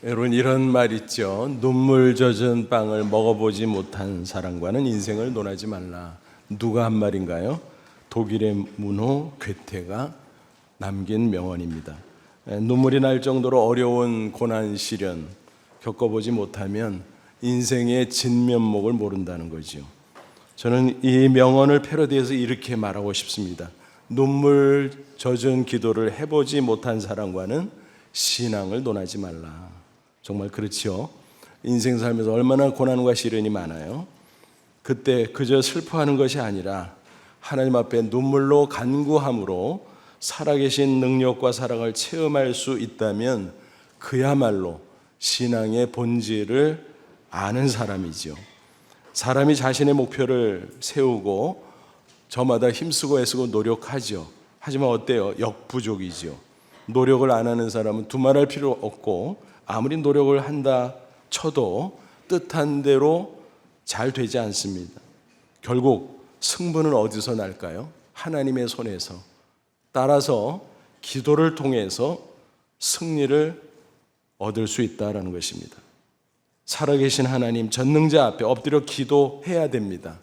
여러분, 이런 말 있죠. 눈물 젖은 빵을 먹어보지 못한 사람과는 인생을 논하지 말라. 누가 한 말인가요? 독일의 문호 괴테가 남긴 명언입니다. 눈물이 날 정도로 어려운 고난 시련 겪어보지 못하면 인생의 진면목을 모른다는 거죠. 저는 이 명언을 패러디해서 이렇게 말하고 싶습니다. 눈물 젖은 기도를 해보지 못한 사람과는 신앙을 논하지 말라. 정말 그렇지요. 인생 살면서 얼마나 고난과 시련이 많아요. 그때 그저 슬퍼하는 것이 아니라 하나님 앞에 눈물로 간구함으로 살아계신 능력과 사랑을 체험할 수 있다면 그야말로 신앙의 본질을 아는 사람이죠. 사람이 자신의 목표를 세우고 저마다 힘쓰고 애쓰고 노력하죠. 하지만 어때요? 역부족이죠. 노력을 안 하는 사람은 두말할 필요 없고 아무리 노력을 한다 쳐도 뜻한 대로 잘 되지 않습니다. 결국 승부는 어디서 날까요? 하나님의 손에서. 따라서 기도를 통해서 승리를 얻을 수 있다는 것입니다. 살아계신 하나님 전능자 앞에 엎드려 기도해야 됩니다.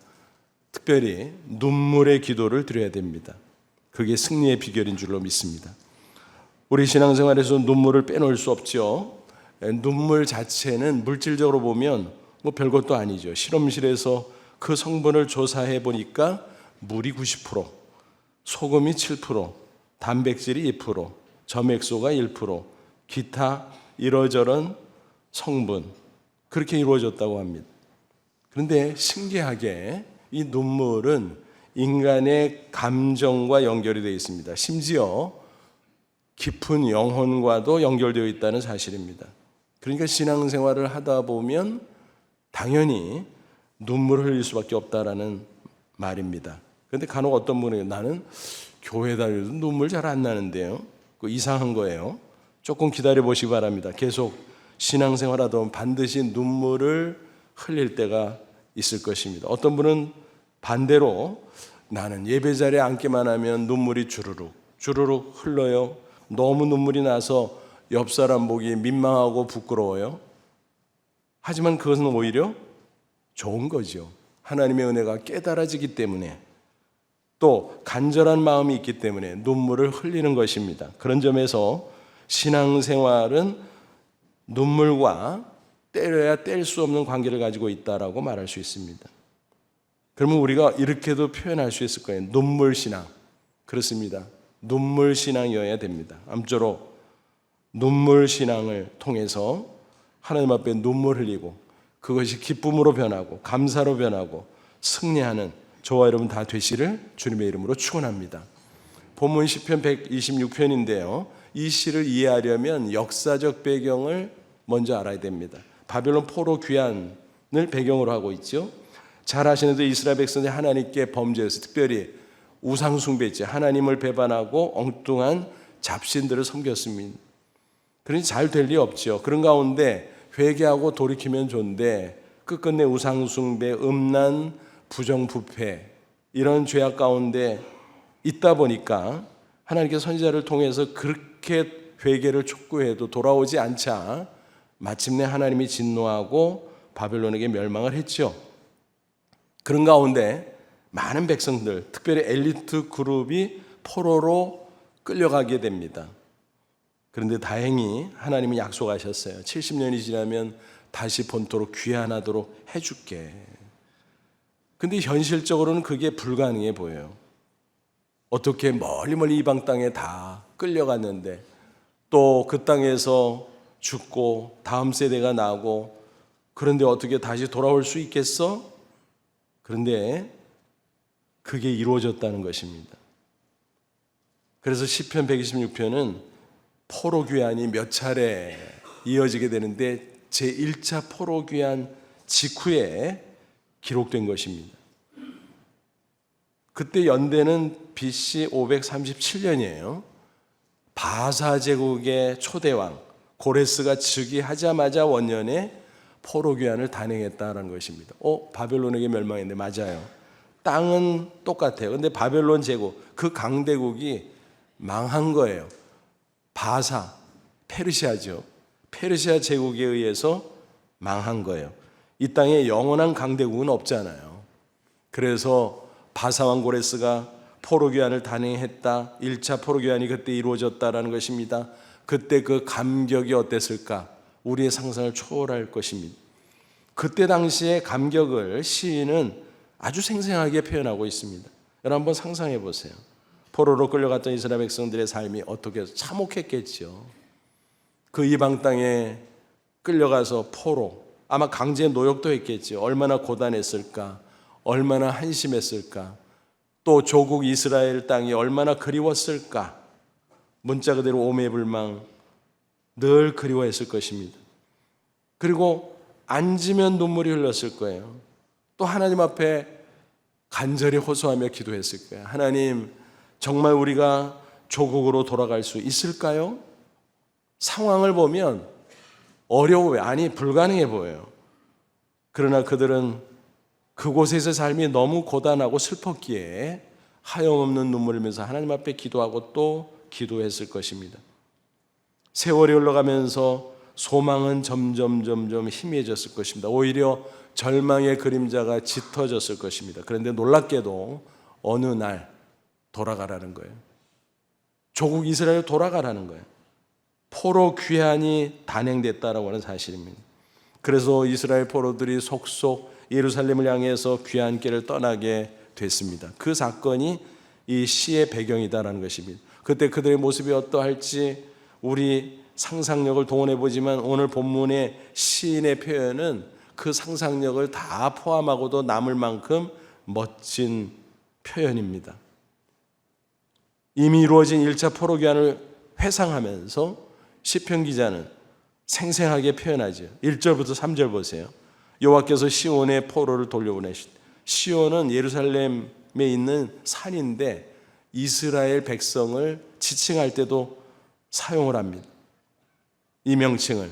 특별히 눈물의 기도를 드려야 됩니다. 그게 승리의 비결인 줄로 믿습니다. 우리 신앙생활에서 눈물을 빼놓을 수 없죠. 눈물 자체는 물질적으로 보면 뭐 별것도 아니죠. 실험실에서 그 성분을 조사해 보니까 물이 90%, 소금이 7%, 단백질이 2%, 점액소가 1%, 기타 이러저런 성분 그렇게 이루어졌다고 합니다. 그런데 신기하게 이 눈물은 인간의 감정과 연결이 되어 있습니다. 심지어 깊은 영혼과도 연결되어 있다는 사실입니다. 그러니까 신앙생활을 하다 보면 당연히 눈물을 흘릴 수밖에 없다라는 말입니다. 그런데 간혹 어떤 분은 나는 교회 다녀도 눈물 잘 안 나는데요. 그 이상한 거예요. 조금 기다려 보시기 바랍니다. 계속 신앙생활 하다 보면 반드시 눈물을 흘릴 때가 있을 것입니다. 어떤 분은 반대로 나는 예배 자리에 앉기만 하면 눈물이 주르륵 흘러요. 너무 눈물이 나서 옆 사람 보기 민망하고 부끄러워요. 하지만 그것은 오히려 좋은 거죠. 하나님의 은혜가 깨달아지기 때문에 또 간절한 마음이 있기 때문에 눈물을 흘리는 것입니다. 그런 점에서 신앙생활은 눈물과 때려야 뗄 수 없는 관계를 가지고 있다라고 말할 수 있습니다. 그러면 우리가 이렇게도 표현할 수 있을 거예요. 눈물 신앙. 그렇습니다. 눈물 신앙이어야 됩니다. 아무쪼록 눈물 신앙을 통해서 하나님 앞에 눈물 흘리고 그것이 기쁨으로 변하고 감사로 변하고 승리하는 저와 여러분 다 되시를 주님의 이름으로 축원합니다. 본문 시편 126편인데요. 이 시를 이해하려면 역사적 배경을 먼저 알아야 됩니다. 바벨론 포로 귀환을 배경으로 하고 있죠. 잘 아시는 듯 이스라엘 백성들이 하나님께 범죄해서 특별히 우상 숭배했죠. 하나님을 배반하고 엉뚱한 잡신들을 섬겼습니다. 그러니 잘 될 리 없죠. 그런 가운데 회개하고 돌이키면 좋은데 끝끝내 우상 숭배, 음란, 부정부패 이런 죄악 가운데 있다 보니까 하나님께서 선지자를 통해서 그렇게 회개를 촉구해도 돌아오지 않자 마침내 하나님이 진노하고 바벨론에게 멸망을 했죠. 그런 가운데 많은 백성들, 특별히 엘리트 그룹이 포로로 끌려가게 됩니다. 그런데 다행히 하나님이 약속하셨어요. 70년이 지나면 다시 본토로 귀환하도록 해줄게. 근데 현실적으로는 그게 불가능해 보여요. 어떻게 멀리 이방 땅에 다 끌려갔는데 또 그 땅에서 죽고 다음 세대가 나고 그런데 어떻게 다시 돌아올 수 있겠어? 그런데 그게 이루어졌다는 것입니다. 그래서 시편 126편은 포로 귀환이 몇 차례 이어지게 되는데 제1차 포로 귀환 직후에 기록된 것입니다. 그때 연대는 BC 537년이에요. 바사 제국의 초대왕 고레스가 즉위하자마자 원년에 포로 귀환을 단행했다는 것입니다. 바벨론에게 멸망했는데 맞아요. 땅은 똑같아요. 그런데 바벨론 제국, 그 강대국이 망한 거예요. 바사, 페르시아죠. 페르시아 제국에 의해서 망한 거예요. 이 땅에 영원한 강대국은 없잖아요. 그래서 바사왕 고레스가 포로교환을 단행했다. 1차 포로교환이 그때 이루어졌다라는 것입니다. 그때 그 감격이 어땠을까? 우리의 상상을 초월할 것입니다. 그때 당시의 감격을 시인은 아주 생생하게 표현하고 있습니다. 여러분 한번 상상해 보세요. 포로로 끌려갔던 이스라엘 백성들의 삶이 어떻게 참혹했겠죠. 그 이방 땅에 끌려가서 포로, 아마 강제 노역도 했겠죠. 얼마나 고단했을까, 얼마나 한심했을까, 또 조국 이스라엘 땅이 얼마나 그리웠을까. 문자 그대로 오매불망 늘 그리워했을 것입니다. 그리고 앉으면 눈물이 흘렀을 거예요. 또 하나님 앞에 간절히 호소하며 기도했을 거예요. 하나님, 정말 우리가 조국으로 돌아갈 수 있을까요? 상황을 보면 어려워요. 아니, 불가능해 보여요. 그러나 그들은 그곳에서 삶이 너무 고단하고 슬펐기에 하염없는 눈물을 흘리면서 하나님 앞에 기도하고 또 기도했을 것입니다. 세월이 흘러가면서 소망은 점점 희미해졌을 것입니다. 오히려 절망의 그림자가 짙어졌을 것입니다. 그런데 놀랍게도 어느 날 돌아가라는 거예요. 조국 이스라엘 돌아가라는 거예요. 포로 귀환이 단행됐다라고 하는 사실입니다. 그래서 이스라엘 포로들이 속속 예루살렘을 향해서 귀환길을 떠나게 됐습니다. 그 사건이 이 시의 배경이다라는 것입니다. 그때 그들의 모습이 어떠할지 우리 상상력을 동원해 보지만 오늘 본문의 시인의 표현은 그 상상력을 다 포함하고도 남을 만큼 멋진 표현입니다. 이미 이루어진 1차 포로 귀환을 회상하면서 시편 기자는 생생하게 표현하죠. 1절부터 3절 보세요. 여호와께서 시온의 포로를 돌려보내시다. 시온은 예루살렘에 있는 산인데 이스라엘 백성을 지칭할 때도 사용을 합니다. 이 명칭을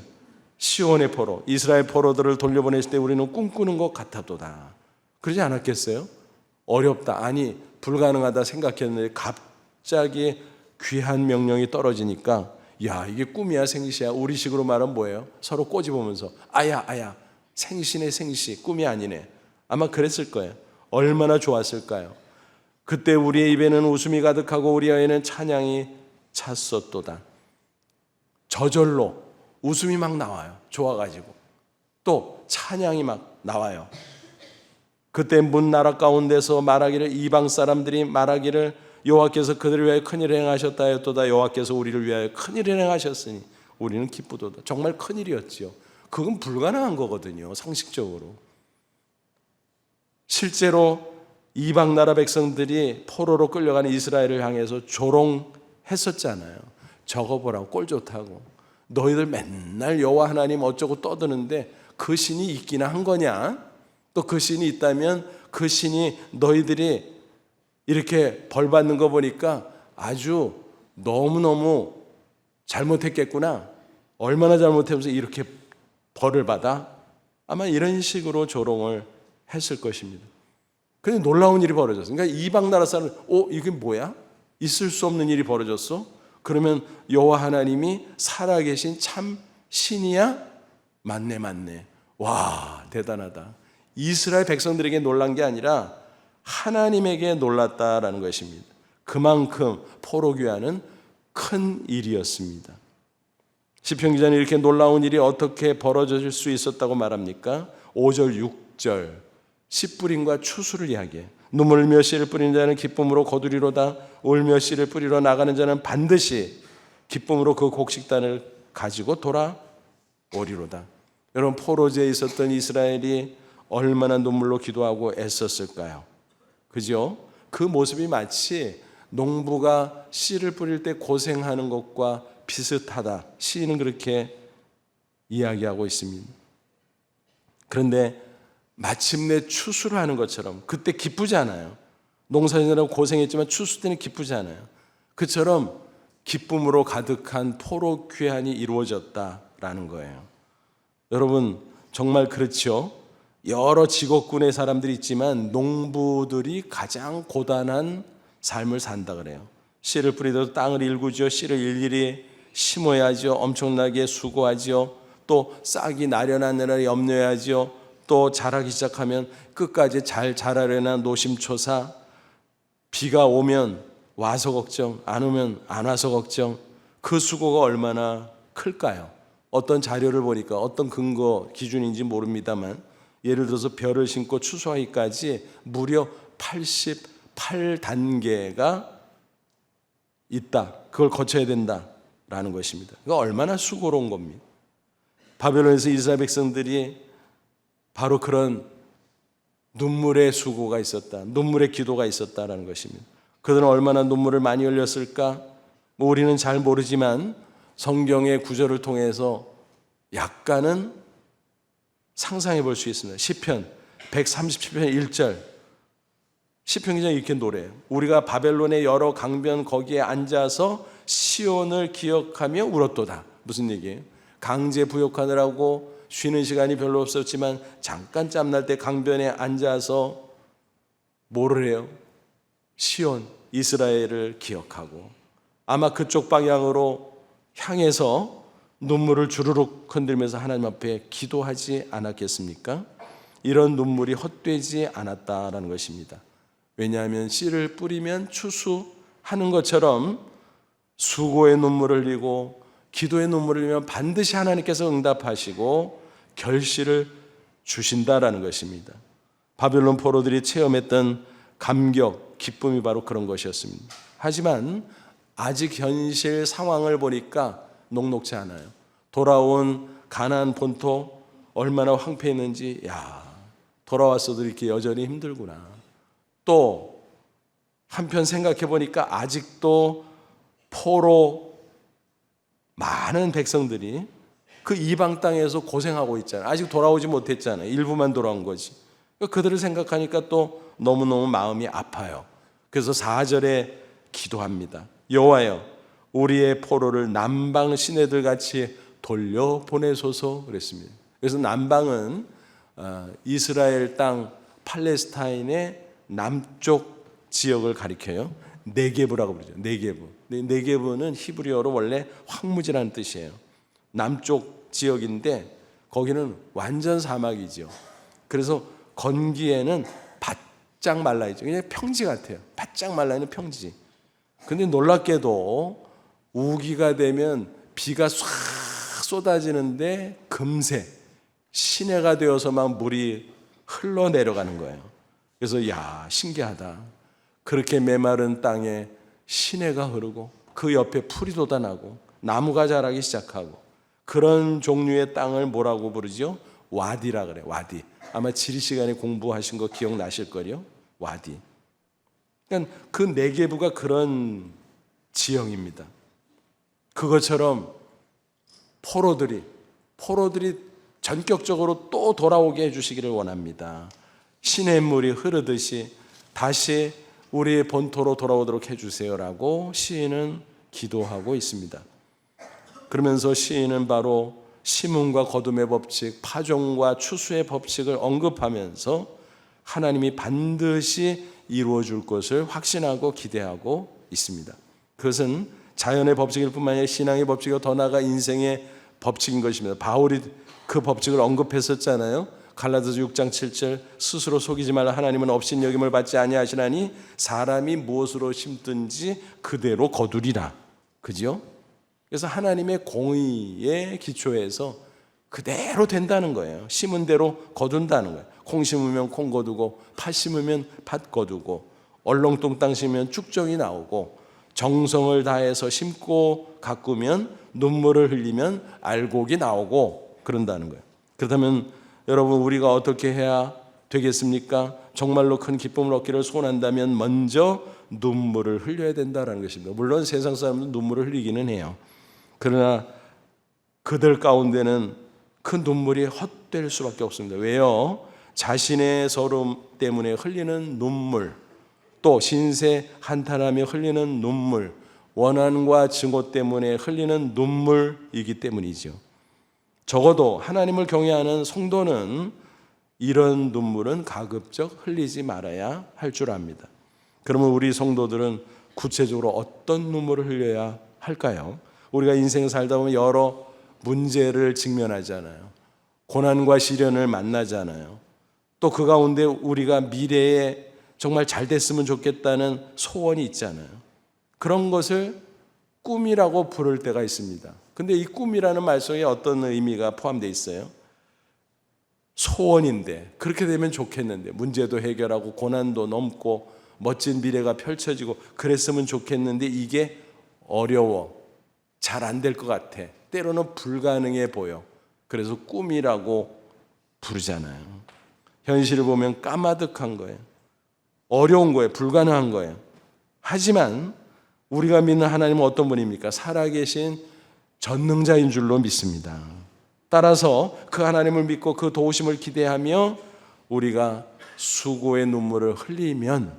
시온의 포로, 이스라엘 포로들을 돌려보내실 때 우리는 꿈꾸는 것 같아도다. 그러지 않았겠어요? 어렵다, 아니 불가능하다 생각했는데 갑자기 귀한 명령이 떨어지니까 야, 이게 꿈이야 생시야. 우리식으로 말하면 뭐예요? 서로 꼬집으면서 아야 생시네 생시, 꿈이 아니네. 아마 그랬을 거예요. 얼마나 좋았을까요? 그때 우리의 입에는 웃음이 가득하고 우리 혀에는 찬양이 찼었도다. 저절로 웃음이 막 나와요. 좋아가지고. 또 찬양이 막 나와요. 그때 문 나라 가운데서 말하기를, 이방 사람들이 말하기를 여호와께서 그들을 위하여 큰일을 행하셨다 하였도다. 여호와께서 우리를 위하여 큰일을 행하셨으니 우리는 기쁘도다. 정말 큰일이었지요. 그건 불가능한 거거든요. 상식적으로. 실제로 이방 나라 백성들이 포로로 끌려가는 이스라엘을 향해서 조롱했었잖아요. 저거 보라고, 꼴 좋다고. 너희들 맨날 여호와 하나님 어쩌고 떠드는데 그 신이 있기나 한 거냐? 또 그 신이 있다면 그 신이 너희들이 이렇게 벌 받는 거 보니까 아주 너무너무 잘못했겠구나. 얼마나 잘못해서 이렇게 벌을 받아? 아마 이런 식으로 조롱을 했을 것입니다. 근데 놀라운 일이 벌어졌어요. 그러니까 이방 나라 사람은 이게 뭐야? 있을 수 없는 일이 벌어졌어? 그러면 여호와 하나님이 살아계신 참 신이야? 맞네. 와, 대단하다. 이스라엘 백성들에게 놀란 게 아니라 하나님에게 놀랐다라는 것입니다. 그만큼 포로 귀환은 큰 일이었습니다. 시편 기자는 이렇게 놀라운 일이 어떻게 벌어질 수 있었다고 말합니까? 5절, 6절 씨 뿌림과 추수를 이야기해요. 눈물 흘며 씨를 뿌리는 자는 기쁨으로 거두리로다. 울며 씨를 뿌리러 나가는 자는 반드시 기쁨으로 그 곡식단을 가지고 돌아오리로다. 여러분, 포로제에 있었던 이스라엘이 얼마나 눈물로 기도하고 애썼을까요? 그죠? 그 모습이 마치 농부가 씨를 뿌릴 때 고생하는 것과 비슷하다. 시인은 그렇게 이야기하고 있습니다. 그런데 마침내 추수를 하는 것처럼 그때 기쁘지 않아요. 농사짓느라고 고생했지만 추수 때는 기쁘지 않아요. 그처럼 기쁨으로 가득한 포로 귀환이 이루어졌다라는 거예요. 여러분, 정말 그렇죠. 여러 직업군의 사람들이 있지만 농부들이 가장 고단한 삶을 산다 그래요. 씨를 뿌리듯 땅을 일구죠. 씨를 일일이 심어야죠. 엄청나게 수고하지요. 또 싹이 나려나느라 염려해야지요. 또 자라기 시작하면 끝까지 잘 자라려나 노심초사. 비가 오면 와서 걱정, 안 오면 안 와서 걱정. 그 수고가 얼마나 클까요? 어떤 자료를 보니까 어떤 근거 기준인지 모릅니다만 예를 들어서 벼를 심고 추수하기까지 무려 88단계가 있다. 그걸 거쳐야 된다라는 것입니다. 그거 얼마나 수고로운 겁니다. 바벨론에서 이스라엘 백성들이 바로 그런 눈물의 수고가 있었다. 눈물의 기도가 있었다라는 것입니다. 그들은 얼마나 눈물을 많이 흘렸을까? 우리는 잘 모르지만 성경의 구절을 통해서 약간은 상상해 볼 수 있습니다. 시편 137편 1절 시편 기자는 이렇게 노래해요. 우리가 바벨론의 여러 강변 거기에 앉아서 시온을 기억하며 울었도다. 무슨 얘기예요? 강제 부역하느라고 쉬는 시간이 별로 없었지만 잠깐 짬날 때 강변에 앉아서 뭐를 해요? 시온, 이스라엘을 기억하고 아마 그쪽 방향으로 향해서 눈물을 주르륵 흔들면서 하나님 앞에 기도하지 않았겠습니까? 이런 눈물이 헛되지 않았다라는 것입니다. 왜냐하면 씨를 뿌리면 추수하는 것처럼 수고의 눈물을 흘리고 기도의 눈물을 흘리면 반드시 하나님께서 응답하시고 결실을 주신다라는 것입니다. 바벨론 포로들이 체험했던 감격, 기쁨이 바로 그런 것이었습니다. 하지만 아직 현실 상황을 보니까 녹록지 않아요. 돌아온 가나안 본토 얼마나 황폐했는지, 돌아왔어도 이렇게 여전히 힘들구나. 또 한편 생각해 보니까 아직도 포로 많은 백성들이 그 이방 땅에서 고생하고 있잖아요. 아직 돌아오지 못했잖아요. 일부만 돌아온 거지. 그들을 생각하니까 또 너무너무 마음이 아파요. 그래서 4절에 기도합니다. 여호와여, 우리의 포로를 남방 시내들 같이 돌려보내소서 그랬습니다. 그래서 남방은 이스라엘 땅 팔레스타인의 남쪽 지역을 가리켜요. 네게브라고 부르죠. 네게브. 네게브는 히브리어로 원래 황무지라는 뜻이에요. 남쪽 지역인데 거기는 완전 사막이죠. 그래서 건기에는 바짝 말라있죠. 그냥 평지 같아요. 바짝 말라있는 평지. 근데 놀랍게도 우기가 되면 비가 싹 쏟아지는데 금세 시내가 되어서 막 물이 흘러내려가는 거예요. 그래서 신기하다. 그렇게 메마른 땅에 시내가 흐르고 그 옆에 풀이 돋아나고 나무가 자라기 시작하고 그런 종류의 땅을 뭐라고 부르죠? 와디라 그래요. 와디. 아마 지리 시간에 공부하신 거 기억나실 거예요. 와디. 그러니까 그 네게브가 그런 지형입니다. 그것처럼 포로들이 전격적으로 또 돌아오게 해주시기를 원합니다. 시냇물이 흐르듯이 다시 우리의 본토로 돌아오도록 해주세요라고 시인은 기도하고 있습니다. 그러면서 시인은 바로 심음과 거둠의 법칙, 파종과 추수의 법칙을 언급하면서 하나님이 반드시 이루어 줄 것을 확신하고 기대하고 있습니다. 그것은 자연의 법칙일 뿐만 아니라 신앙의 법칙이고 더 나아가 인생의 법칙인 것입니다. 바울이 그 법칙을 언급했었잖아요. 갈라디아서 6장 7절 스스로 속이지 말라. 하나님은 업신여김을 받지 아니하시나니 사람이 무엇으로 심든지 그대로 거두리라. 그죠? 그래서 하나님의 공의의 기초에서 그대로 된다는 거예요. 심은 대로 거둔다는 거예요. 콩 심으면 콩 거두고 팥 심으면 팥 거두고 얼렁뚱 땅 심으면 쭉정이 나오고 정성을 다해서 심고 가꾸면 눈물을 흘리면 알곡이 나오고 그런다는 거예요. 그렇다면 여러분 우리가 어떻게 해야 되겠습니까? 정말로 큰 기쁨을 얻기를 소원한다면 먼저 눈물을 흘려야 된다는 것입니다. 물론 세상 사람들은 눈물을 흘리기는 해요. 그러나 그들 가운데는 그 눈물이 헛될 수밖에 없습니다. 왜요? 자신의 서름 때문에 흘리는 눈물, 또 신세 한탄하며 흘리는 눈물, 원한과 증오 때문에 흘리는 눈물이기 때문이죠. 적어도 하나님을 경외하는 성도는 이런 눈물은 가급적 흘리지 말아야 할 줄 압니다. 그러면 우리 성도들은 구체적으로 어떤 눈물을 흘려야 할까요? 우리가 인생 살다 보면 여러 문제를 직면하잖아요. 고난과 시련을 만나잖아요. 또 그 가운데 우리가 미래에 정말 잘 됐으면 좋겠다는 소원이 있잖아요. 그런 것을 꿈이라고 부를 때가 있습니다. 근데 이 꿈이라는 말 속에 어떤 의미가 포함되어 있어요? 소원인데, 그렇게 되면 좋겠는데, 문제도 해결하고 고난도 넘고 멋진 미래가 펼쳐지고 그랬으면 좋겠는데 이게 어려워. 잘 안 될 것 같아. 때로는 불가능해 보여. 그래서 꿈이라고 부르잖아요. 현실을 보면 까마득한 거예요. 어려운 거예요. 불가능한 거예요. 하지만 우리가 믿는 하나님은 어떤 분입니까? 살아계신 전능자인 줄로 믿습니다. 따라서 그 하나님을 믿고 그 도우심을 기대하며 우리가 수고의 눈물을 흘리면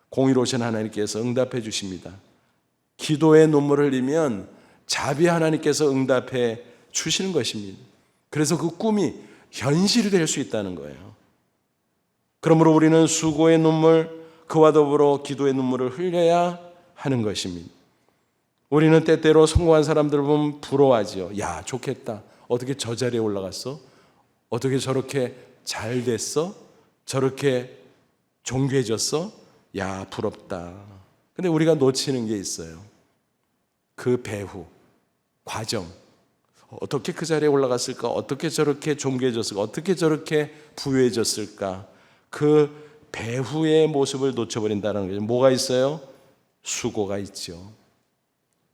공의로우신 하나님께서 응답해 주십니다. 기도의 눈물을 흘리면 자비 하나님께서 응답해 주시는 것입니다. 그래서 그 꿈이 현실이 될 수 있다는 거예요. 그러므로 우리는 수고의 눈물, 그와 더불어 기도의 눈물을 흘려야 하는 것입니다. 우리는 때때로 성공한 사람들을 보면 부러워하지요. 야, 좋겠다. 어떻게 저 자리에 올라갔어? 어떻게 저렇게 잘 됐어? 저렇게 존귀해졌어? 야, 부럽다. 근데 우리가 놓치는 게 있어요. 그 배후, 과정. 어떻게 그 자리에 올라갔을까? 어떻게 저렇게 존귀해졌을까? 어떻게 저렇게 부유해졌을까? 그 배후의 모습을 놓쳐버린다는 거죠. 뭐가 있어요? 수고가 있죠.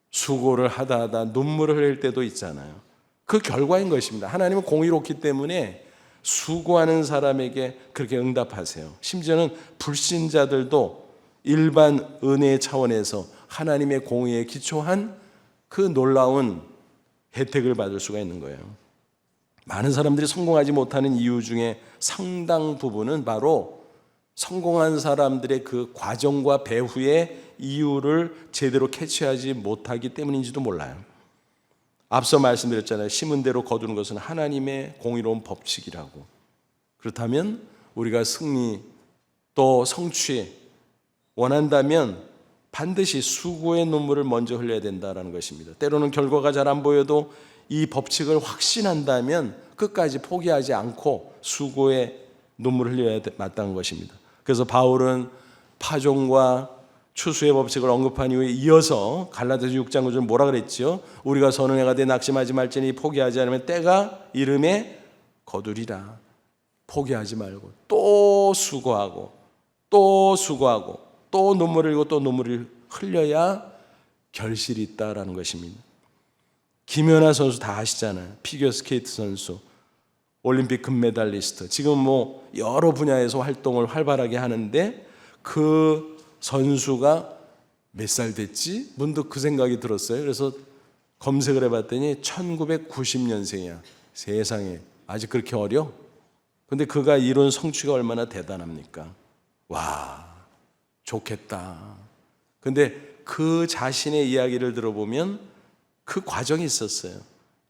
수고를 하다 눈물을 흘릴 때도 있잖아요. 그 결과인 것입니다. 하나님은 공의롭기 때문에 수고하는 사람에게 그렇게 응답하세요. 심지어는 불신자들도 일반 은혜의 차원에서 하나님의 공의에 기초한 그 놀라운 혜택을 받을 수가 있는 거예요. 많은 사람들이 성공하지 못하는 이유 중에 상당 부분은 바로 성공한 사람들의 그 과정과 배후의 이유를 제대로 캐치하지 못하기 때문인지도 몰라요. 앞서 말씀드렸잖아요. 심은 대로 거두는 것은 하나님의 공의로운 법칙이라고. 그렇다면 우리가 승리 또 성취 원한다면 반드시 수고의 눈물을 먼저 흘려야 된다는 것입니다. 때로는 결과가 잘 안 보여도 이 법칙을 확신한다면 끝까지 포기하지 않고 수고의 눈물을 흘려야 마땅한 것입니다. 그래서 바울은 파종과 추수의 법칙을 언급한 이후에 이어서 갈라디아서 6장 9절 뭐라 그랬죠? 우리가 선언해가 돼 낙심하지 말지니 포기하지 않으면 때가 이름에 거두리라. 포기하지 말고 또 수고하고 또 수고하고 또 눈물을 흘리고 또 눈물을 흘려야 결실이 있다라는 것입니다. 김연아 선수 다 아시잖아요. 피겨스케이트 선수, 올림픽 금메달리스트. 지금 뭐 여러 분야에서 활동을 활발하게 하는데 그 선수가 몇 살 됐지? 문득 그 생각이 들었어요. 그래서 검색을 해봤더니 1990년생이야. 세상에 아직 그렇게 어려? 근데 그가 이룬 성취가 얼마나 대단합니까? 와, 좋겠다. 근데 그 자신의 이야기를 들어보면 그 과정이 있었어요.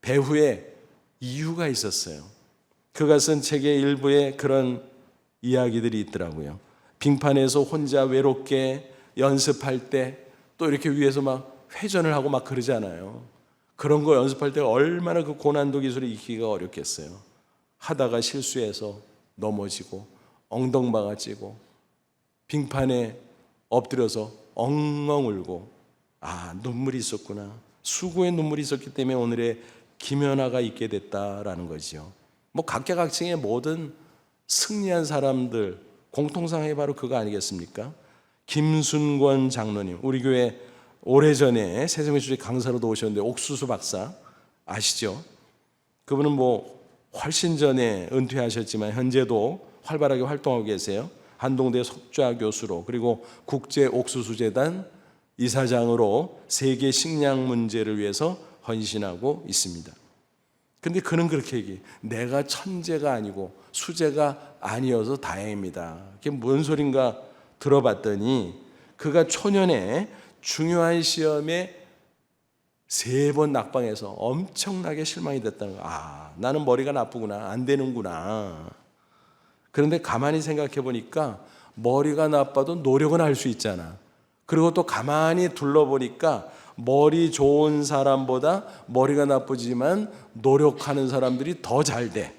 배후에 이유가 있었어요. 그가 쓴 책의 일부에 그런 이야기들이 있더라고요. 빙판에서 혼자 외롭게 연습할 때 또 이렇게 위에서 막 회전을 하고 막 그러잖아요. 그런 거 연습할 때 얼마나 그 고난도 기술을 익히기가 어렵겠어요. 하다가 실수해서 넘어지고 엉덩방아 찌고 빙판에 엎드려서 엉엉 울고 아, 눈물이 있었구나. 수고의 눈물이 있었기 때문에 오늘의 김연아가 있게 됐다라는 거죠. 뭐 각계각층의 모든 승리한 사람들 공통상이 바로 그거 아니겠습니까? 김순권 장로님, 우리 교회 오래전에 세종의 강사로도 오셨는데 옥수수 박사 아시죠? 그분은 뭐 훨씬 전에 은퇴하셨지만 현재도 활발하게 활동하고 계세요. 한동대 석좌 교수로 그리고 국제 옥수수 재단 이사장으로 세계 식량 문제를 위해서 헌신하고 있습니다. 근데 그는 그렇게 얘기해. 내가 천재가 아니고 수재가 아니어서 다행입니다. 그게 뭔 소린가 들어봤더니 그가 초년에 중요한 시험에 3번 낙방해서 엄청나게 실망이 됐다는 거야. 아, 나는 머리가 나쁘구나. 안 되는구나. 그런데 가만히 생각해 보니까 머리가 나빠도 노력은 할 수 있잖아. 그리고 또 가만히 둘러보니까 머리 좋은 사람보다 머리가 나쁘지만 노력하는 사람들이 더 잘 돼.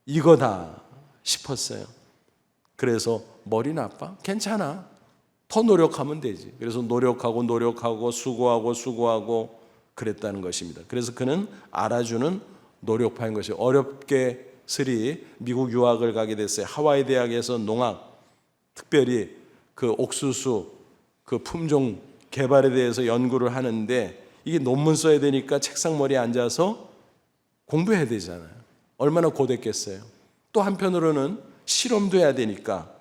이거다 싶었어요. 그래서 머리 나빠? 괜찮아. 더 노력하면 되지. 그래서 노력하고 수고하고 그랬다는 것입니다. 그래서 그는 알아주는 노력파인 것이에요. 어렵게 스리 미국 유학을 가게 됐어요. 하와이 대학에서 농학, 특별히 그 옥수수 그 품종 개발에 대해서 연구를 하는데 이게 논문 써야 되니까 책상 머리에 앉아서 공부해야 되잖아요. 얼마나 고됐겠어요. 또 한편으로는 실험도 해야 되니까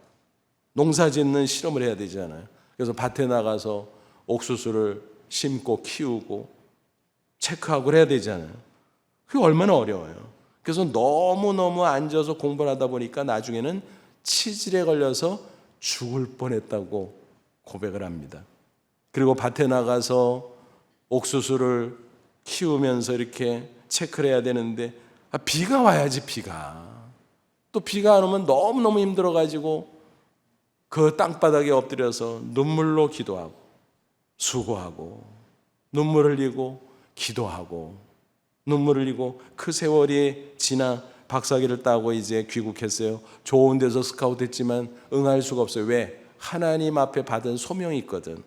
농사 짓는 실험을 해야 되잖아요. 그래서 밭에 나가서 옥수수를 심고 키우고 체크하고 해야 되잖아요. 그게 얼마나 어려워요. 그래서 너무너무 앉아서 공부를 하다 보니까 나중에는 치질에 걸려서 죽을 뻔했다고 고백을 합니다. 그리고 밭에 나가서 옥수수를 키우면서 이렇게 체크를 해야 되는데 비가 와야지. 또 비가 안 오면 너무너무 힘들어가지고 그 땅바닥에 엎드려서 눈물로 기도하고 수고하고 눈물 흘리고 기도하고 눈물 흘리고 그 세월이 지나 박사학위를 따고 이제 귀국했어요. 좋은 데서 스카우트 했지만 응할 수가 없어요. 왜? 하나님 앞에 받은 소명이 있거든.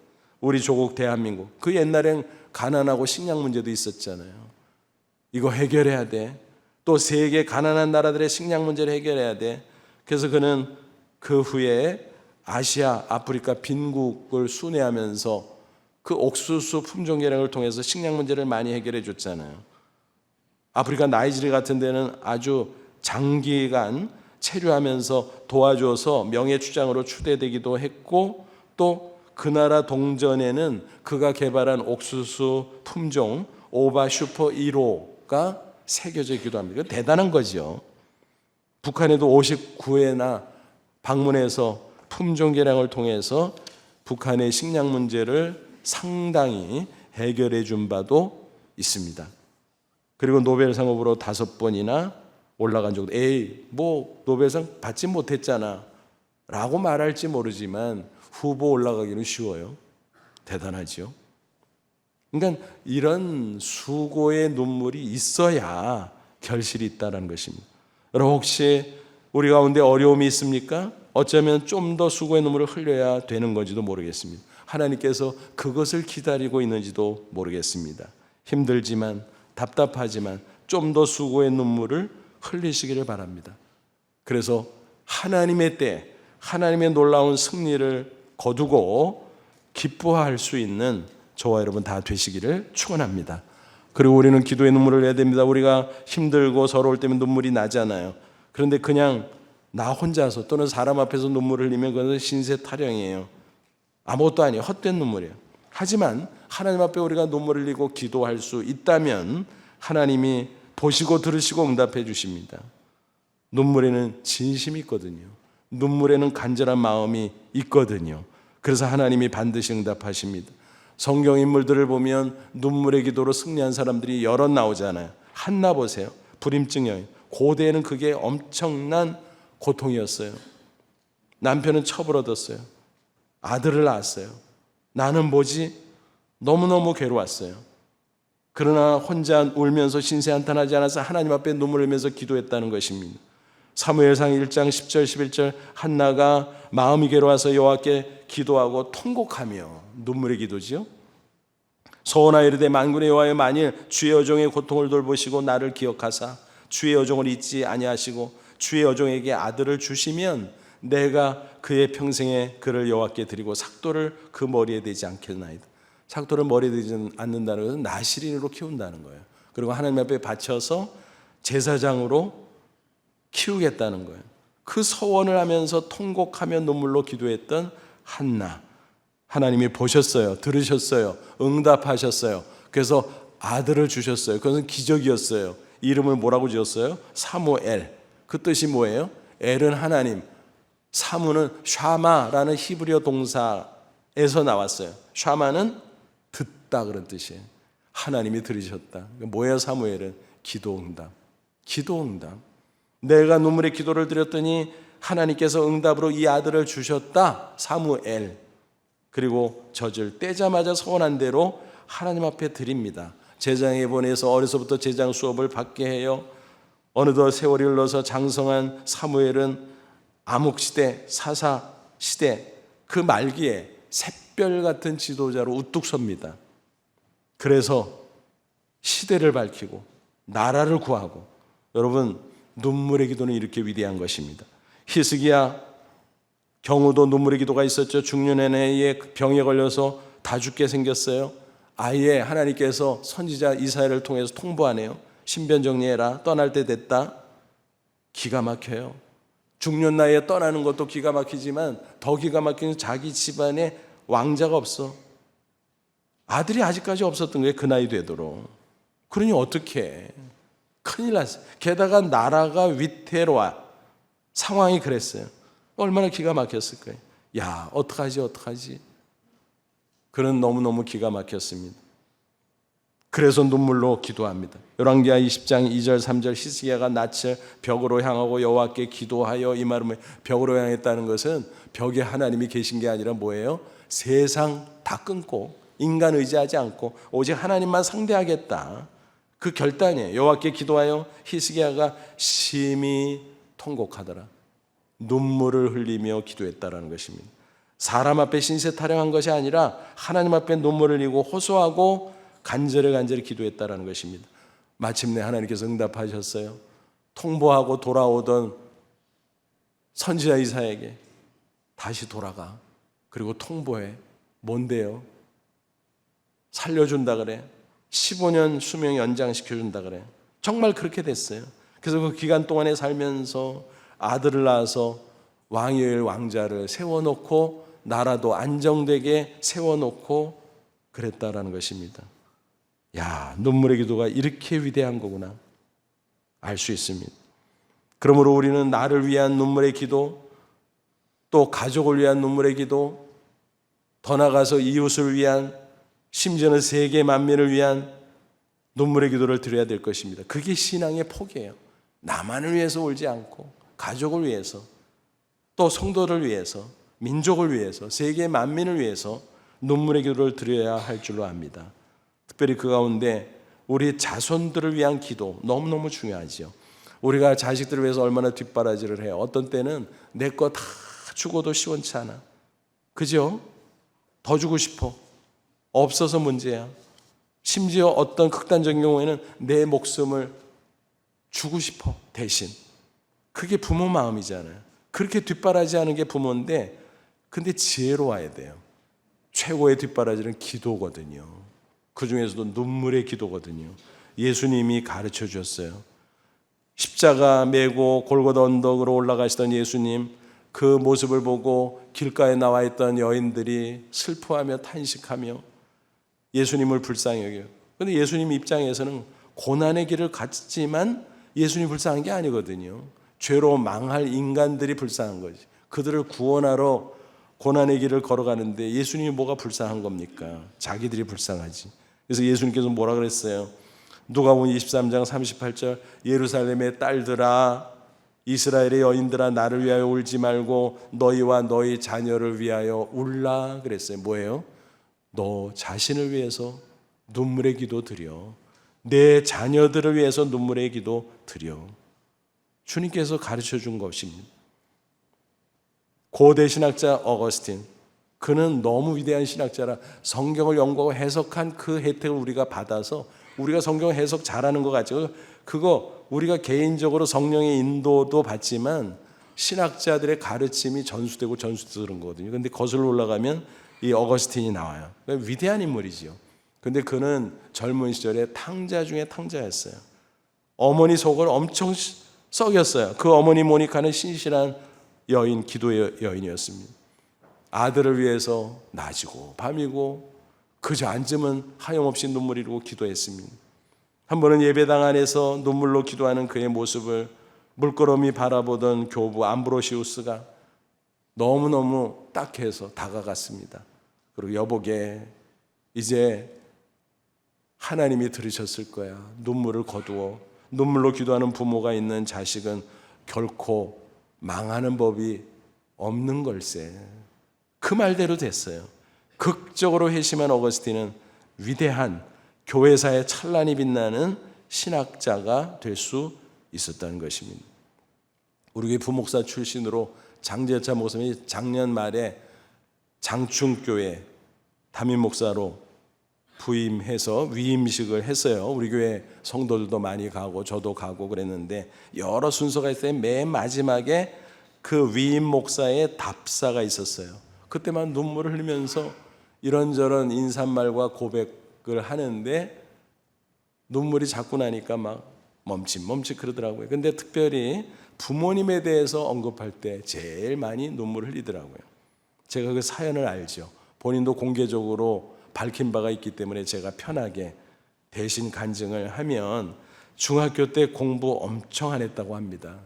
우리 조국 대한민국. 그 옛날엔 가난하고 식량 문제도 있었잖아요. 이거 해결해야 돼. 또 세계 가난한 나라들의 식량 문제를 해결해야 돼. 그래서 그는 그 후에 아시아, 아프리카 빈국을 순회하면서 그 옥수수 품종 개량을 통해서 식량 문제를 많이 해결해 줬잖아요. 아프리카 나이지리아 같은 데는 아주 장기간 체류하면서 도와줘서 명예추장으로 추대되기도 했고 또 그 나라 동전에는 그가 개발한 옥수수 품종 오바 슈퍼 1호가 새겨져 있기도 합니다. 대단한 거죠. 북한에도 59회나 방문해서 품종 개량을 통해서 북한의 식량 문제를 상당히 해결해 준 바도 있습니다. 그리고 노벨상 후보로 5번이나 올라간 적도 뭐 노벨상 받지 못했잖아 라고 말할지 모르지만 후보 올라가기는 쉬워요. 대단하죠. 그러니까 이런 수고의 눈물이 있어야 결실이 있다는 것입니다. 여러분 혹시 우리 가운데 어려움이 있습니까? 어쩌면 좀 더 수고의 눈물을 흘려야 되는 건지도 모르겠습니다. 하나님께서 그것을 기다리고 있는지도 모르겠습니다. 힘들지만 답답하지만 좀 더 수고의 눈물을 흘리시기를 바랍니다. 그래서 하나님의 때 하나님의 놀라운 승리를 거두고 기뻐할 수 있는 저와 여러분 다 되시기를 축원합니다. 그리고 우리는 기도의 눈물을 내야 됩니다. 우리가 힘들고 서러울 때면 눈물이 나잖아요. 그런데 그냥 나 혼자서 또는 사람 앞에서 눈물을 흘리면 그것은 신세 타령이에요. 아무것도 아니에요. 헛된 눈물이에요. 하지만 하나님 앞에 우리가 눈물을 흘리고 기도할 수 있다면 하나님이 보시고 들으시고 응답해 주십니다. 눈물에는 진심이 있거든요. 눈물에는 간절한 마음이 있거든요. 그래서 하나님이 반드시 응답하십니다. 성경 인물들을 보면 눈물의 기도로 승리한 사람들이 여럿 나오잖아요. 한나 보세요. 불임증 여인. 고대에는 그게 엄청난 고통이었어요. 남편은 첩을 얻었어요. 아들을 낳았어요. 나는 뭐지? 너무너무 괴로웠어요. 그러나 혼자 울면서 신세한탄하지 않아서 하나님 앞에 눈물 흘리면서 기도했다는 것입니다. 사무엘상 1장 10절 11절 한나가 마음이 괴로워서 여호와께 기도하고 통곡하며 눈물의 기도지요. 소원하여 이르되 만군의 여호와여 만일 주의 여종의 고통을 돌보시고 나를 기억하사 주의 여종을 잊지 아니하시고 주의 여종에게 아들을 주시면 내가 그의 평생에 그를 여호와께 드리고 삭도를 그 머리에 대지 않겠나이다. 삭도를 머리에 대지 않는다는 것은 나시린으로 키운다는 거예요. 그리고 하나님 앞에 바쳐서 제사장으로 키우겠다는 거예요. 그 서원을 하면서 통곡하며 눈물로 기도했던 한나. 하나님이 보셨어요. 들으셨어요. 응답하셨어요. 그래서 아들을 주셨어요. 그것은 기적이었어요. 이름을 뭐라고 지었어요? 사무엘. 그 뜻이 뭐예요? 엘은 하나님, 사무는 샤마라는 히브리어 동사에서 나왔어요. 샤마는 듣다 그런 뜻이에요. 하나님이 들으셨다. 뭐예요 사무엘은? 기도응답. 기도응답. 내가 눈물의 기도를 드렸더니 하나님께서 응답으로 이 아들을 주셨다. 사무엘. 그리고 젖을 떼자마자 서원한 대로 하나님 앞에 드립니다. 제장에 보내서 어려서부터 제장 수업을 받게 해요. 어느덧 세월이 흘러서 장성한 사무엘은 암흑시대, 사사시대 그 말기에 샛별 같은 지도자로 우뚝 섭니다. 그래서 시대를 밝히고 나라를 구하고, 여러분 눈물의 기도는 이렇게 위대한 것입니다. 히스기야 경우도 눈물의 기도가 있었죠. 중년에 병에 걸려서 다 죽게 생겼어요. 아예 하나님께서 선지자 이사야를 통해서 통보하네요. 신변 정리해라, 떠날 때 됐다. 기가 막혀요. 중년 나이에 떠나는 것도 기가 막히지만 더 기가 막히는 자기 집안에 왕자가 없어. 아들이 아직까지 없었던 거예요. 그 나이 되도록. 그러니 어떻게 큰일 났어요. 게다가 나라가 위태로워. 상황이 그랬어요. 얼마나 기가 막혔을 거예요. 야, 어떡하지? 그는 너무너무 기가 막혔습니다. 그래서 눈물로 기도합니다. 열왕기하 20장 2절 3절 히스기야가 낯을 벽으로 향하고 여호와께 기도하여, 이 말은 벽으로 향했다는 것은 벽에 하나님이 계신 게 아니라 뭐예요? 세상 다 끊고 인간 의지하지 않고 오직 하나님만 상대하겠다. 그 결단이에요. 여호와께 기도하여 히스기야가 심히 통곡하더라. 눈물을 흘리며 기도했다라는 것입니다. 사람 앞에 신세 타령한 것이 아니라 하나님 앞에 눈물을 흘리고 호소하고 간절히 기도했다라는 것입니다. 마침내 하나님께서 응답하셨어요. 통보하고 돌아오던 선지자 이사야에게 다시 돌아가. 그리고 통보해. 뭔데요? 살려준다 그래. 15년 수명 연장시켜준다 그래. 정말 그렇게 됐어요. 그래서 그 기간 동안에 살면서 아들을 낳아서 왕의 왕자를 세워놓고 나라도 안정되게 세워놓고 그랬다라는 것입니다. 야, 눈물의 기도가 이렇게 위대한 거구나 알 수 있습니다. 그러므로 우리는 나를 위한 눈물의 기도, 또 가족을 위한 눈물의 기도, 더 나아가서 이웃을 위한, 심지어는 세계 만민을 위한 눈물의 기도를 드려야 될 것입니다. 그게 신앙의 폭이에요. 나만을 위해서 울지 않고 가족을 위해서, 또 성도를 위해서, 민족을 위해서, 세계 만민을 위해서 눈물의 기도를 드려야 할 줄로 압니다. 특별히 그 가운데 우리 자손들을 위한 기도 너무너무 중요하죠. 우리가 자식들을 위해서 얼마나 뒷바라지를 해요. 어떤 때는 내 거 다 주고도 시원치 않아. 그죠? 더 주고 싶어. 없어서 문제야. 심지어 어떤 극단적인 경우에는 내 목숨을 주고 싶어 대신. 그게 부모 마음이잖아요. 그렇게 뒷바라지하는 게 부모인데, 근데 지혜로워야 돼요. 최고의 뒷바라지는 기도거든요. 그 중에서도 눈물의 기도거든요. 예수님이 가르쳐 주셨어요. 십자가 메고 골고다 언덕으로 올라가시던 예수님, 그 모습을 보고 길가에 나와 있던 여인들이 슬퍼하며 탄식하며 예수님을 불쌍히 여겨요. 그런데 예수님 입장에서는 고난의 길을 갔지만 예수님이 불쌍한 게 아니거든요. 죄로 망할 인간들이 불쌍한 거지. 그들을 구원하러 고난의 길을 걸어가는데 예수님이 뭐가 불쌍한 겁니까? 자기들이 불쌍하지. 그래서 예수님께서 뭐라 그랬어요? 누가복음 23장 38절 예루살렘의 딸들아, 이스라엘의 여인들아, 나를 위하여 울지 말고 너희와 너희 자녀를 위하여 울라 그랬어요. 뭐예요? 너 자신을 위해서 눈물의 기도 드려. 내 자녀들을 위해서 눈물의 기도 드려. 주님께서 가르쳐 준 것입니다. 고대 신학자 어거스틴, 그는 너무 위대한 신학자라 성경을 연구하고 해석한 그 혜택을 우리가 받아서 우리가 성경 해석 잘하는 것 같죠. 그거 우리가 개인적으로 성령의 인도도 받지만 신학자들의 가르침이 전수되고 전수되는 거거든요. 그런데 거슬러 올라가면 이 어거스틴이 나와요. 위대한 인물이죠. 그런데 그는 젊은 시절에 탕자 중에 탕자였어요. 어머니 속을 엄청 썩였어요. 그 어머니 모니카는 신실한 여인, 기도의 여인이었습니다. 아들을 위해서 낮이고 밤이고 그저 앉으면 하염없이 눈물이 흐르고 기도했습니다. 한 번은 예배당 안에서 눈물로 기도하는 그의 모습을 물끄러미 바라보던 교부 암브로시우스가 너무너무 딱해서 다가갔습니다. 그리고 여보게, 이제 하나님이 들으셨을 거야. 눈물을 거두어. 눈물로 기도하는 부모가 있는 자식은 결코 망하는 법이 없는 걸세. 그 말대로 됐어요. 극적으로 회심한 어거스틴은 위대한 교회사에 찬란히 빛나는 신학자가 될 수 있었다는 것입니다. 우리 교회 부목사 출신으로 장재차 목사님이 작년 말에 장충교회 담임 목사로 부임해서 위임식을 했어요. 우리 교회 성도들도 많이 가고 저도 가고 그랬는데 여러 순서가 있어요. 맨 마지막에 그 위임 목사의 답사가 있었어요. 그때만 눈물을 흘리면서 이런저런 인사말과 고백을 하는데 눈물이 자꾸 나니까 막 멈칫멈칫 그러더라고요. 근데 특별히 부모님에 대해서 언급할 때 제일 많이 눈물을 흘리더라고요. 제가 그 사연을 알죠. 본인도 공개적으로 밝힌 바가 있기 때문에 제가 편하게 대신 간증을 하면 중학교 때 공부 엄청 안 했다고 합니다.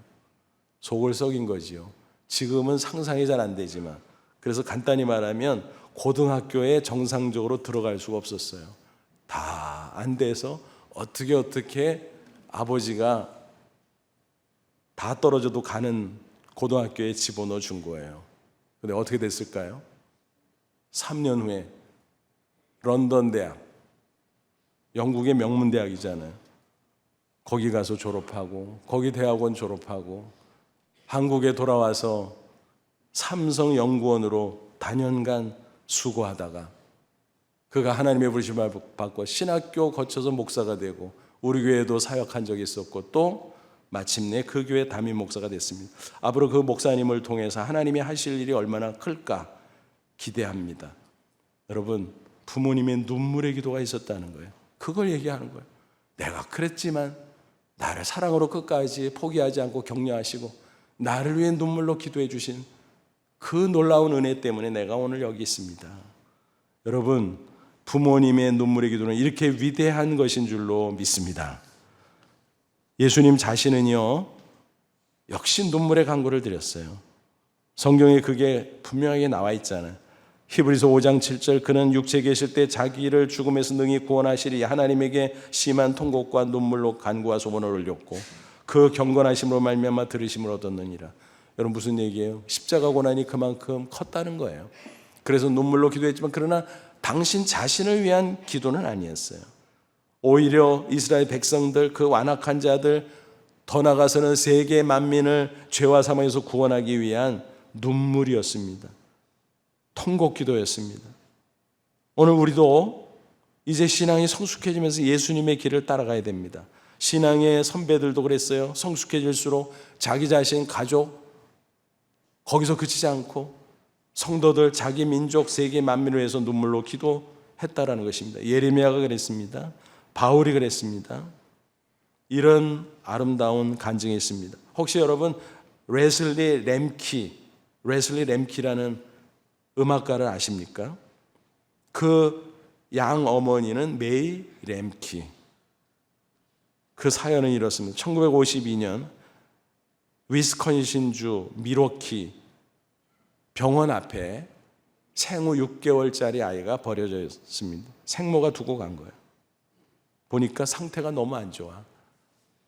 속을 썩인 거지요. 지금은 상상이 잘 안 되지만, 그래서 간단히 말하면 고등학교에 정상적으로 들어갈 수가 없었어요. 다 안 돼서 어떻게 아버지가 다 떨어져도 가는 고등학교에 집어넣어 준 거예요. 근데 어떻게 됐을까요? 3년 후에 런던 대학, 영국의 명문 대학이잖아요. 거기 가서 졸업하고, 거기 대학원 졸업하고, 한국에 돌아와서 삼성연구원으로 다년간 수고하다가 그가 하나님의 부르심을 받고 신학교 거쳐서 목사가 되고 우리 교회도 사역한 적이 있었고 또 마침내 그 교회 담임 목사가 됐습니다. 앞으로 그 목사님을 통해서 하나님이 하실 일이 얼마나 클까 기대합니다. 여러분, 부모님의 눈물의 기도가 있었다는 거예요. 그걸 얘기하는 거예요. 내가 그랬지만 나를 사랑으로 끝까지 포기하지 않고 격려하시고 나를 위해 눈물로 기도해 주신 그 놀라운 은혜 때문에 내가 오늘 여기 있습니다. 여러분, 부모님의 눈물의 기도는 이렇게 위대한 것인 줄로 믿습니다. 예수님 자신은요, 역시 눈물의 간구를 드렸어요. 성경에 그게 분명하게 나와 있잖아요. 히브리서 5장 7절, 그는 육체에 계실 때 자기를 죽음에서 능히 구원하시리 하나님에게 심한 통곡과 눈물로 간구와 소원을 올렸고 그 경건하심으로 말미암아 들으심을 얻었느니라. 여러분, 무슨 얘기예요? 십자가 고난이 그만큼 컸다는 거예요. 그래서 눈물로 기도했지만 그러나 당신 자신을 위한 기도는 아니었어요. 오히려 이스라엘 백성들, 그 완악한 자들, 더 나아가서는 세계 만민을 죄와 사망에서 구원하기 위한 눈물이었습니다. 통곡 기도였습니다. 오늘 우리도 이제 신앙이 성숙해지면서 예수님의 길을 따라가야 됩니다. 신앙의 선배들도 그랬어요. 성숙해질수록 자기 자신, 가족, 거기서 그치지 않고 성도들, 자기 민족, 세계 만민을 위해서 눈물로 기도했다라는 것입니다. 예레미야가 그랬습니다. 바울이 그랬습니다. 이런 아름다운 간증이 있습니다. 혹시 여러분 레슬리 램키라는 음악가를 아십니까? 그 양 어머니는 메이 램키. 그 사연은 이렇습니다. 1952년 위스콘신주 밀워키 병원 앞에 생후 6개월짜리 아이가 버려져 있습니다. 생모가 두고 간 거예요. 보니까 상태가 너무 안 좋아.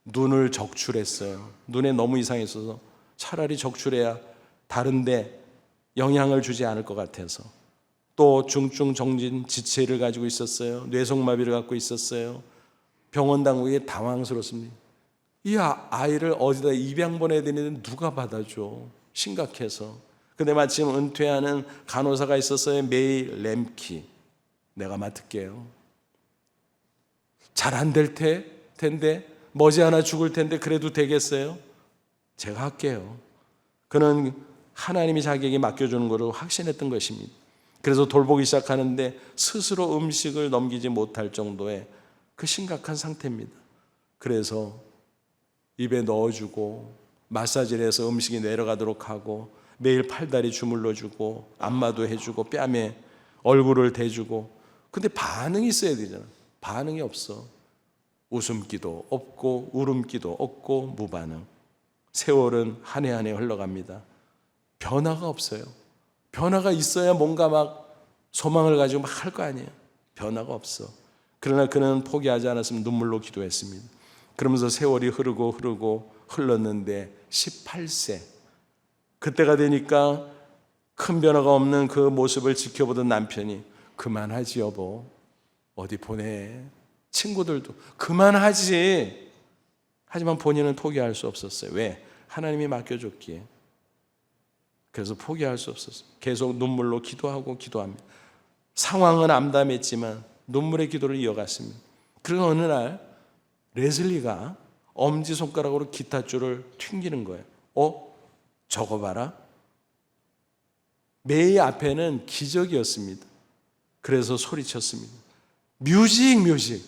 눈을 적출했어요. 눈에 너무 이상했어서 차라리 적출해야 다른데 영향을 주지 않을 것 같아서. 또 중증 정진 지체를 가지고 있었어요. 뇌성마비를 갖고 있었어요. 병원 당국이 당황스럽습니다. 이 아이를 어디다 입양 보내야 되는데 누가 받아줘? 심각해서. 근데 마침 은퇴하는 간호사가 있었어요. 메이 램키. 내가 맡을게요. 잘 안 될 텐데 머지않아 죽을 텐데 그래도 되겠어요? 제가 할게요. 그는 하나님이 자기에게 맡겨주는 것을 확신했던 것입니다. 그래서 돌보기 시작하는데 스스로 음식을 넘기지 못할 정도의 그 심각한 상태입니다. 그래서 입에 넣어주고 마사지를 해서 음식이 내려가도록 하고 매일 팔다리 주물러주고 안마도 해주고 뺨에 얼굴을 대주고. 근데 반응이 있어야 되잖아. 반응이 없어. 웃음기도 없고 울음기도 없고 무반응. 세월은 한 해 한 해 흘러갑니다. 변화가 없어요. 변화가 있어야 뭔가 막 소망을 가지고 막 할 거 아니에요. 변화가 없어. 그러나 그는 포기하지 않았으면 눈물로 기도했습니다. 그러면서 세월이 흐르고 흘렀는데 18세. 그때가 되니까 큰 변화가 없는 그 모습을 지켜보던 남편이 그만하지 여보. 어디 보내. 친구들도 그만하지. 하지만 본인은 포기할 수 없었어요. 왜? 하나님이 맡겨줬기에. 그래서 포기할 수 없었어요. 계속 눈물로 기도하고 기도합니다. 상황은 암담했지만 눈물의 기도를 이어갔습니다. 그러나 어느 날 레슬리가 엄지손가락으로 기타줄을 튕기는 거예요. 저거 봐라. 메이 앞에는 기적이었습니다. 그래서 소리쳤습니다. 뮤직.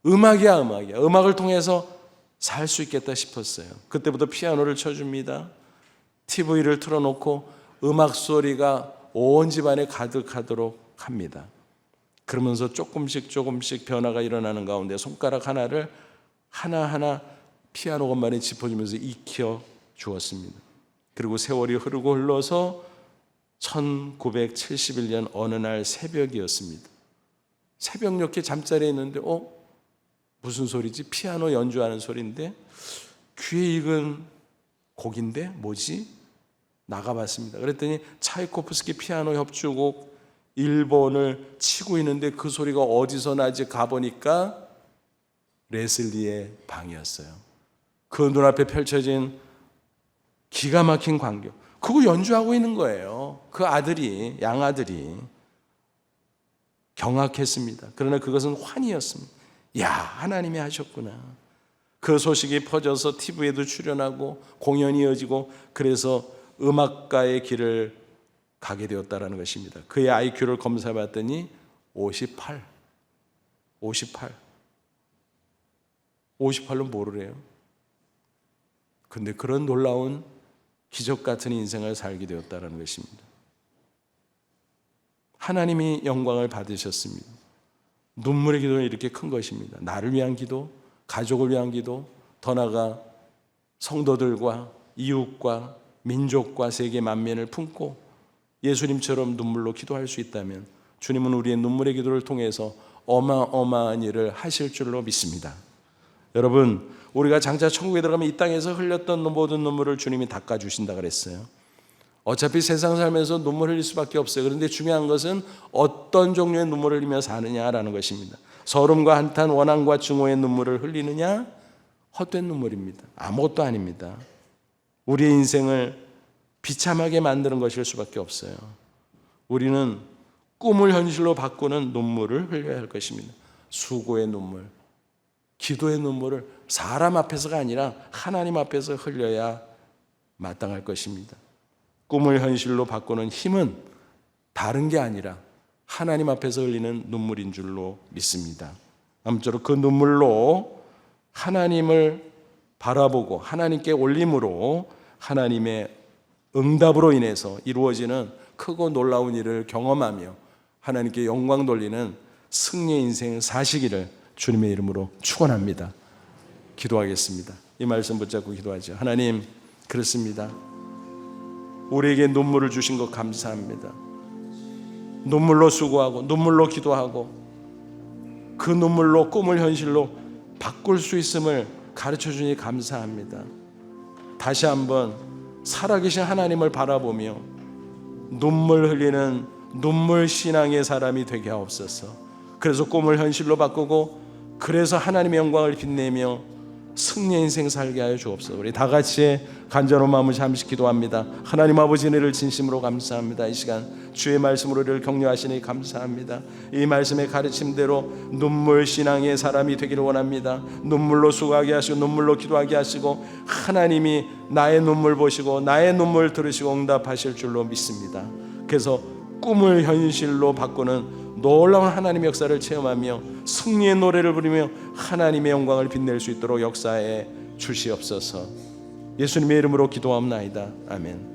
음악이야. 음악을 통해서 살 수 있겠다 싶었어요. 그때부터 피아노를 쳐줍니다. TV를 틀어놓고 음악 소리가 온 집안에 가득하도록 합니다. 그러면서 조금씩 변화가 일어나는 가운데 손가락 하나를 하나하나 피아노 건반에 짚어주면서 익혀 주었습니다. 그리고 세월이 흘러서 1971년 어느 날 새벽이었습니다. 새벽녘에 잠자리에 있는데 무슨 소리지? 피아노 연주하는 소리인데 귀에 익은 곡인데 뭐지? 나가봤습니다. 그랬더니 차이코프스키 피아노 협주곡 1번을 치고 있는데 그 소리가 어디서 나지 가보니까 레슬리의 방이었어요. 그 눈앞에 펼쳐진 기가 막힌 광경, 그거 연주하고 있는 거예요. 그 아들이, 양아들이. 경악했습니다. 그러나 그것은 환희였습니다. 야, 하나님이 하셨구나. 그 소식이 퍼져서 TV에도 출연하고 공연이 이어지고, 그래서 음악가의 길을 가게 되었다는 것입니다. 그의 IQ를 검사해봤더니 58로 뭐를 해요? 근데 그런 놀라운 기적 같은 인생을 살게 되었다는 것입니다. 하나님이 영광을 받으셨습니다. 눈물의 기도는 이렇게 큰 것입니다. 나를 위한 기도, 가족을 위한 기도, 더 나아가 성도들과 이웃과 민족과 세계 만민을 품고 예수님처럼 눈물로 기도할 수 있다면 주님은 우리의 눈물의 기도를 통해서 어마어마한 일을 하실 줄로 믿습니다. 여러분, 우리가 장차 천국에 들어가면 이 땅에서 흘렸던 모든 눈물을 주님이 닦아주신다 그랬어요. 어차피 세상 살면서 눈물 흘릴 수밖에 없어요. 그런데 중요한 것은 어떤 종류의 눈물을 흘리며 사느냐라는 것입니다. 서름과 한탄, 원한과 증오의 눈물을 흘리느냐, 헛된 눈물입니다. 아무것도 아닙니다. 우리의 인생을 비참하게 만드는 것일 수밖에 없어요. 우리는 꿈을 현실로 바꾸는 눈물을 흘려야 할 것입니다. 수고의 눈물, 기도의 눈물을 사람 앞에서가 아니라 하나님 앞에서 흘려야 마땅할 것입니다. 꿈을 현실로 바꾸는 힘은 다른 게 아니라 하나님 앞에서 흘리는 눈물인 줄로 믿습니다. 아무쪼록 그 눈물로 하나님을 바라보고 하나님께 올림으로 하나님의 응답으로 인해서 이루어지는 크고 놀라운 일을 경험하며 하나님께 영광 돌리는 승리의 인생 사시기를 주님의 이름으로 축원합니다. 기도하겠습니다. 이 말씀 붙잡고 기도하죠. 하나님, 그렇습니다. 우리에게 눈물을 주신 것 감사합니다. 눈물로 수고하고 눈물로 기도하고 그 눈물로 꿈을 현실로 바꿀 수 있음을 가르쳐 주니 감사합니다. 다시 한번 살아계신 하나님을 바라보며 눈물 흘리는 눈물 신앙의 사람이 되게 하옵소서. 그래서 꿈을 현실로 바꾸고 그래서 하나님의 영광을 빛내며 승리의 인생 살게 하여 주옵소서. 우리 다 같이 간절한 마음을 잠시 기도합니다. 하나님 아버지, 은혜를 진심으로 감사합니다. 이 시간 주의 말씀으로 우리를 격려하시니 감사합니다. 이 말씀의 가르침대로 눈물 신앙의 사람이 되기를 원합니다. 눈물로 수고하게 하시고 눈물로 기도하게 하시고 하나님이 나의 눈물 보시고 나의 눈물 들으시고 응답하실 줄로 믿습니다. 그래서 꿈을 현실로 바꾸는 놀라운 하나님의 역사를 체험하며 승리의 노래를 부르며 하나님의 영광을 빛낼 수 있도록 역사에 주시옵소서. 예수님의 이름으로 기도하옵나이다. 아멘.